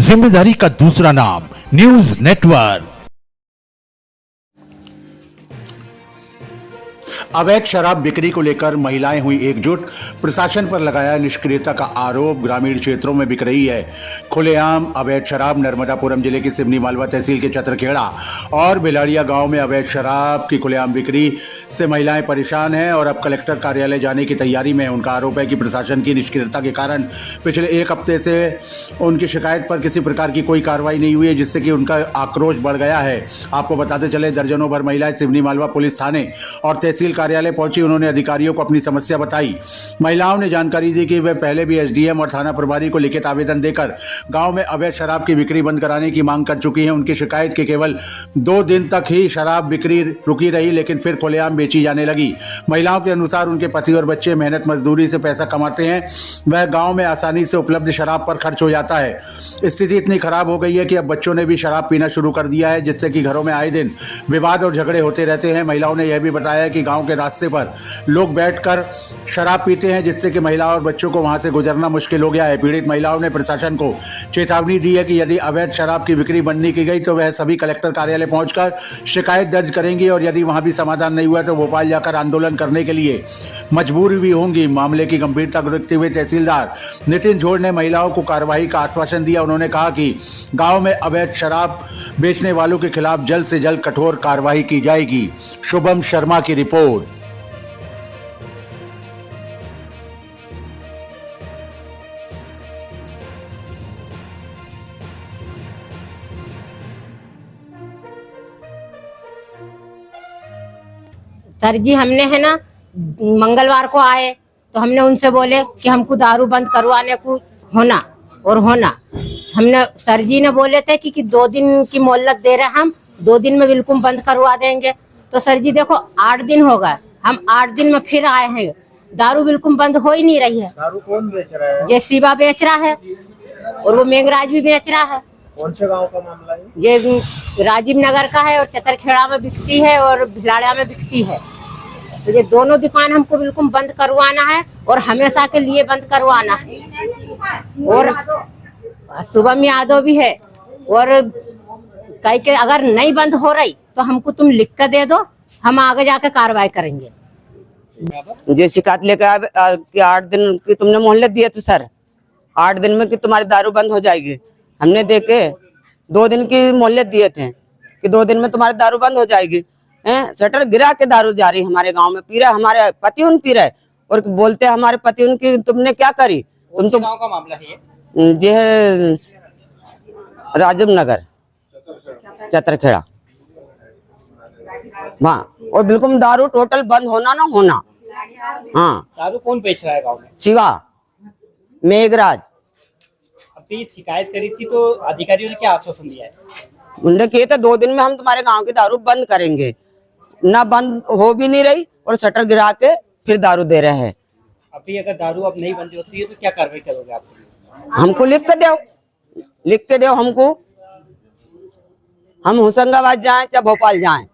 जिम्मेदारी का दूसरा नाम न्यूज नेटवर्क। अवैध शराब बिक्री को लेकर महिलाएं हुई एकजुट, प्रशासन पर लगाया निष्क्रियता का आरोप। ग्रामीण क्षेत्रों में बिक रही है खुलेआम अवैध शराब। नर्मदापुरम जिले की सिवनी मालवा तहसील के चतरखेड़ा और भिलाड़िया गांव में अवैध शराब की खुलेआम बिक्री से महिलाएं परेशान हैं और अब कलेक्टर कार्यालय जाने की तैयारी में है। उनका आरोप है कि प्रशासन की निष्क्रियता के कारण पिछले एक हफ्ते से उनकी शिकायत पर किसी प्रकार की कोई कार्रवाई नहीं हुई है, जिससे कि उनका आक्रोश बढ़ गया है। आपको बताते चले, दर्जनों भर महिलाएं सिवनी मालवा पुलिस थाने और तहसील कार्यालय पहुंची। उन्होंने अधिकारियों को अपनी समस्या बताई। महिलाओं ने जानकारी दी कि वे पहले भी एसडीएम और थाना प्रभारी को लिखित आवेदन देकर गांव में अवैध शराब की बिक्री बंद कराने की मांग कर चुकी हैं। उनकी शिकायत के केवल 2 दिन तक ही शराब बिक्री रुकी रही, लेकिन फिर खुलेआम बेची जाने लगी। महिलाओं के अनुसार उनके पति और बच्चे मेहनत मजदूरी से पैसा कमाते हैं, वह गाँव में आसानी से उपलब्ध शराब पर खर्च हो जाता है। स्थिति इतनी खराब हो गई है कि अब बच्चों ने भी शराब पीना शुरू कर दिया है, जिससे कि घरों में आए दिन विवाद और झगड़े होते रहते हैं। महिलाओं ने यह भी बताया कि गांव के रास्ते पर लोग बैठकर शराब पीते हैं, जिससे कि महिलाओं और बच्चों को वहां से गुजरना मुश्किल हो गया है। पीड़ित महिलाओं ने प्रशासन को चेतावनी दी है कि यदि अवैध शराब की बिक्री बंद नहीं की गई तो वह सभी कलेक्टर कार्यालय पहुंचकर शिकायत दर्ज करेंगी और यदि वहां भी समाधान नहीं हुआ तो भोपाल जाकर आंदोलन करने के लिए मजबूर भी होंगी। मामले की गंभीरता को देखते हुए तहसीलदार नितिन झोड़ ने महिलाओं को कार्रवाई का आश्वासन दिया। उन्होंने कहा कि गाँव में अवैध शराब बेचने वालों के खिलाफ जल्द से जल्द कठोर कार्रवाई की जाएगी। शुभम शर्मा की रिपोर्ट। सर जी, हमने है ना मंगलवार को आए तो हमने उनसे बोले कि हमको दारू बंद करवाने को होना। हमने सर जी ने बोले थे कि 2 दिन की मोहलत दे रहे, हम 2 दिन में बिल्कुल बंद करवा देंगे। तो सर जी देखो 8 दिन हो गए, हम 8 दिन में फिर आए हैं, दारू बिल्कुल बंद हो ही नहीं रही है। दारू कौन बेच रहा है? ये शिवा बेच रहा है और वो मेघराज भी बेच रहा है। कौन से गांव का मामला है? ये राजीव नगर का है और चतरखेड़ा में बिकती है और भिलाड़िया में बिकती है। तो ये दोनों दुकान हमको बिल्कुल बंद करवाना है और हमेशा के लिए बंद करवाना है। और शुभम यादव भी है और कह के अगर नहीं बंद हो रही तो हमको तुम लिख कर दे दो, हम आगे जाके कार्रवाई करेंगे। ये शिकायत लेकर 8 दिन की तुमने मोहलत दिए थे सर, 8 दिन में कि तुम्हारी दारू बंद हो जाएगी। हमने देखे 2 दिन की मोहलत दिए थे कि 2 दिन में तुम्हारी दारू बंद हो जाएगी। शटर गिरा के दारू जा रही हमारे गांव में, पी रहा हमारे पति उन पी रहे और बोलते हमारे पति उनकी तुमने क्या करी। तुम तो गांव का मामला है ये है राजीव नगर चतरखेड़ा वहाँ। और बिल्कुल दारू टोटल बंद होना ना होना। हाँ, दारू कौन बेच रहा है गांव में? शिवा मेघराज। अभी शिकायत करी थी तो अधिकारियों ने क्या आश्वासन दिया है? उन्होंने कहे थे 2 दिन में हम तुम्हारे गांव की दारू बंद करेंगे, ना बंद हो भी नहीं रही और शटर गिरा के फिर दारू दे रहे हैं। अभी अगर दारू अब नहीं बंद होती है तो क्या कार्रवाई करोगे आप? हमको लिख के दो हमको, हम होशंगाबाद जाएं चाहे भोपाल जाएं।